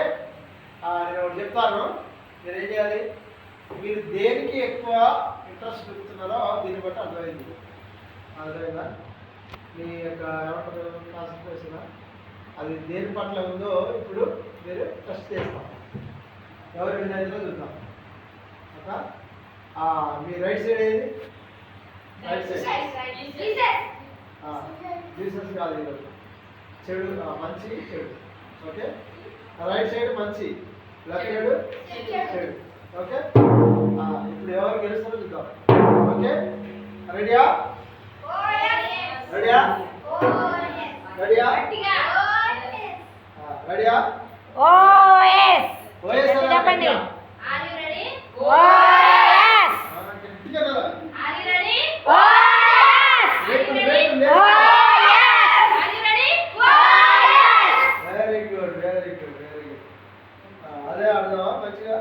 Okay. నేను ఒకటి చెప్తాను, మీరు ఏం చేయాలి, మీరు దేనికి ఎక్కువ ఇంట్రెస్ట్ చూపుతున్నారో దీన్ని బట్టి అర్థమైంది. అర్థమైందా? మీ యొక్క ఏమంటారు కాన్సన్ట్రేషన్ అది దేని పట్ల ఉందో ఇప్పుడు మీరు టెస్ట్ చేస్తాం. ఎవరు వినాయకులో చూద్దాం. ఓకే. మీ రైట్ సైడ్ ఏది? రైట్ సైడ్ జీసస్ కాదు, ఈరోజు చెడు, మంచి చెడు. ఓకే. రైట్ సైడ్ మంచి, లెఫ్ట్ సైడ్ చెడు. ఓకే. ఇప్పుడు ఎవరు గెలుస్తారో చూద్దాం. ఓకే. రెడీయా? రెడీయా? రెడీయా? రెడీయా? ఓఎస్ ఓఎస్ చెప్పండి. Are you ready? ఓఎస్ ఆర్ యు రెడీ? ఓఎస్ very good, very good, very good. అదే ఆడదామా మంచిగా?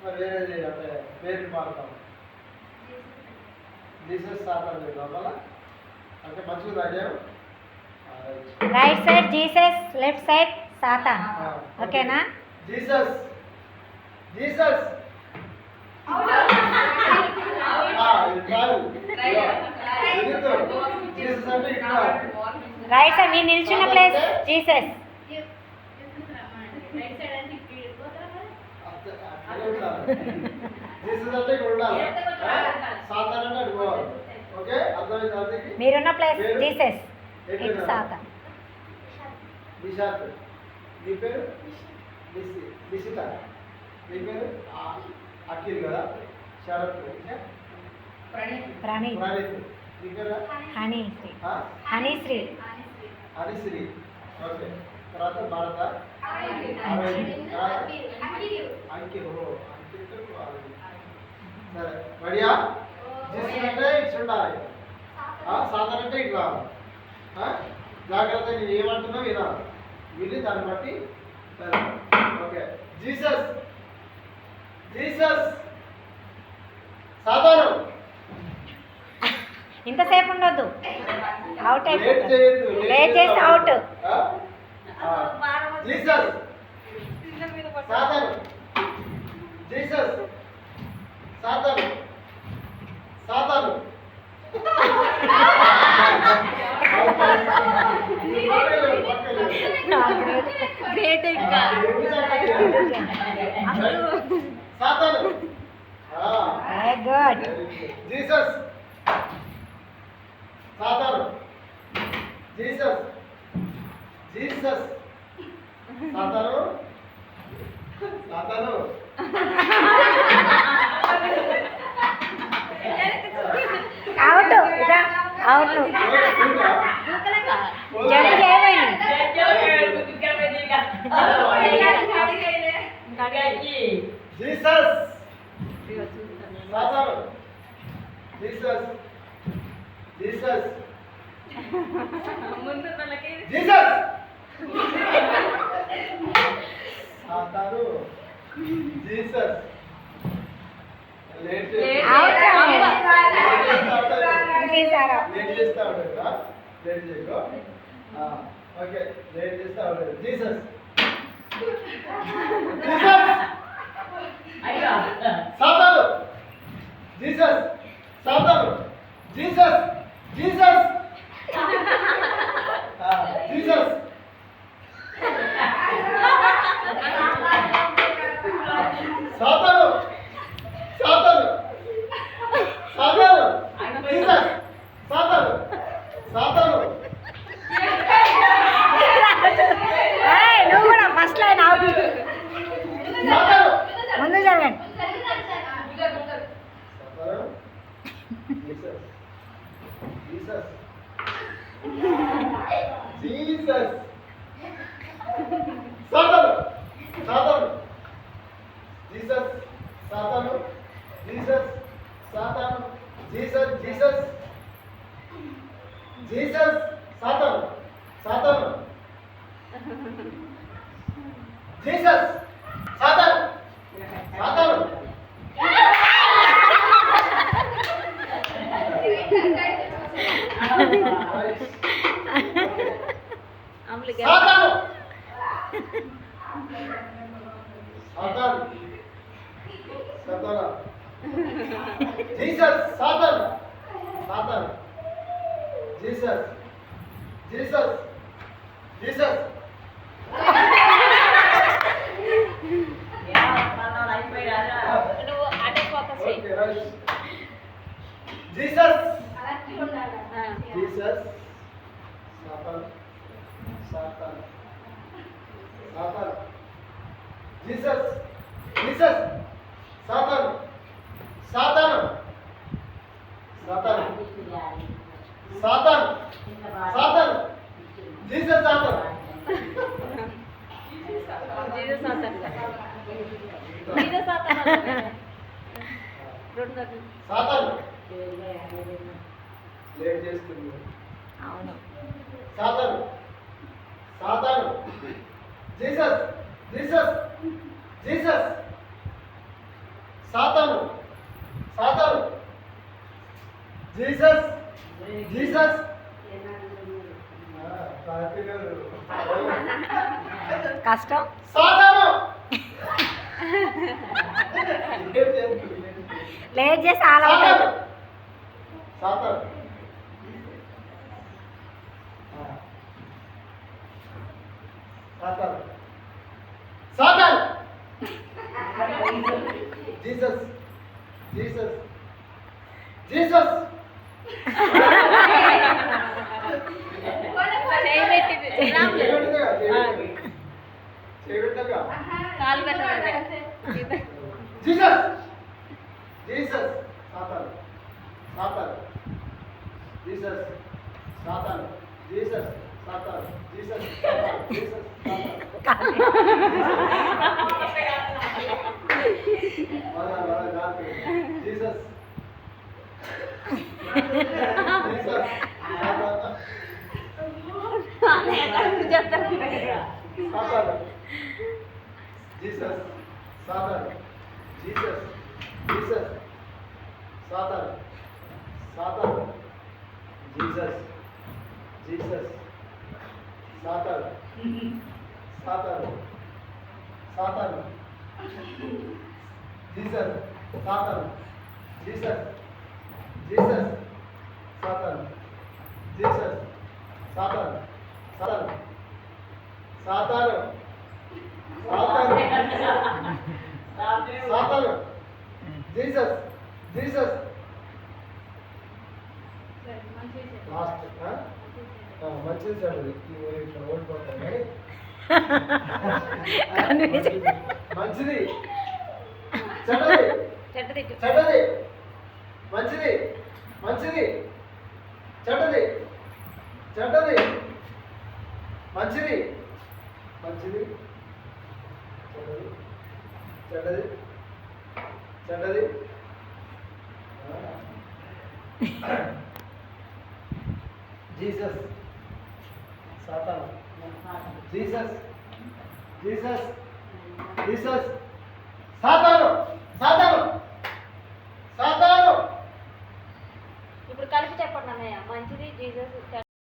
మరి వేరేది అంటే పేరు మారుతాం. జీసస్ సాతాను లోపల అంటే మంచిగా అడిగాము. Right side Jesus, left side Satan. ఓకేనా? Jesus, Jesus. జీసస్ అంటే ఇక్కడ రైట్ సైడ్ మీరు నిల్చున్న ప్లేస్ జీసస్. రైట్ సైడ్ అంటే ఇక్కడ జీసస్ అంటే ఇక్కడ ఉండాలి, సాతాను అంటే అటు పోవాలి. ఓకే, అర్థమైంది అందరికి? మీరున్న ప్లేస్ జీసస్, ఇటు సాతాన్. నిషాత్. నీ పేరు? నిషిత. నీ పేరు? అఖిల్ కదా. శరత్. ప్రణీత్. ప్రణీత్. నీ పేరు? హనీశ్రీ. హనీశ్రీ. హనీశ్రీ. ఓకే. తర్వాత భారత. అంకిల్. సరే, రెడీయా? జీసస్ అంటే ఇట్స్ ఉండాలి, సాతాను అంటే ఇట్లా రావాలి. జాగ్రత్త, నేను ఏమంటున్నా వినాలి, విని దాన్ని బట్టి. ఓకే. Jesus, Jesus. సాతాను. ఇంతసేపు ఉండొద్దు, అవుట్ లేట్ అయిపోతుంది. చేయొద్దు, లేట్ చేస్తే out. Jesus. Satan. Jesus. Satan. సాతాను. గ్రేట్ ఇంకా. సాతాను. Good. Jesus. Satan. Jesus. Jesus. Satan. సాతాను. అవుట్. అవును, jump చేయబోయింది. Jesus. Satan. Jesus. Jesus. Jesus. Satan. Jesus. Late out. Late చేస్తా ఉంటాడు, లేట్ చేయకు. ఓకే, లేట్ చేస్తా ఉంటాడు. Jesus. Jesus. Satan. Jesus. Satan. Jesus. Jesus. Jesus. Satan. Satan. Satan. Jesus. Satan. సాతాను. నువ్వు కూడా ఫస్ట్ లైన్ అవుట్. సాతాను. ముందు జరగండి. Jesus. Jesus. Satan. Satan. Jesus. Satan. Jesus. Satan. Jesus. Jesus. Jesus. Satan. Satan. Jesus. Satan. Satan. Satan. Satan సాతానా Jesus Satan Satan Jesus Jesus Jesus నువ్వు అదే focus చేయి. Okay right Jesus అలాగే ఉండాలి. Jesus Satan Satan Satan Jesus Jesus Satan Satan Satan Satan Satan Jesus Satan Jesus Satan. Jesus Satan. Satan late చేస్తుంది అవును. Satan Satan Jesus Jesus Jesus Satan Satan Jesus Jesus కష్టం. సాతాను late చేసి all out Satan అవుతాం. Satan Satan Satan Jesus Jesus Jesus చేయి పెట్టింది. చేయబెట్టగా కాలు పెట్టలేదు. Jesus Jesus Satan Satan Jesus Satan Jesus Satan Jesus Satan Jesus Satan Jesus Jesus Satan Jesus Satan Jesus Jesus Satan Satan Jesus Jesus Satan Satan Satan Jesus Satan Jesus Jesus Satan Jesus Satan Satan Satan Satan సాతాను Jesus Jesus last మంచిది sir ఇట్లా ఓడిపోతాను మంచిది చెడ్డది చెడ్డది. చెడ్డది మంచిది మంచిది చెడ్డది చెడ్డది మంచిది మంచిది చెడ్డది చెడ్డది చెడ్డది Jesus Satan Jesus Jesus Jesus Satan సాతాను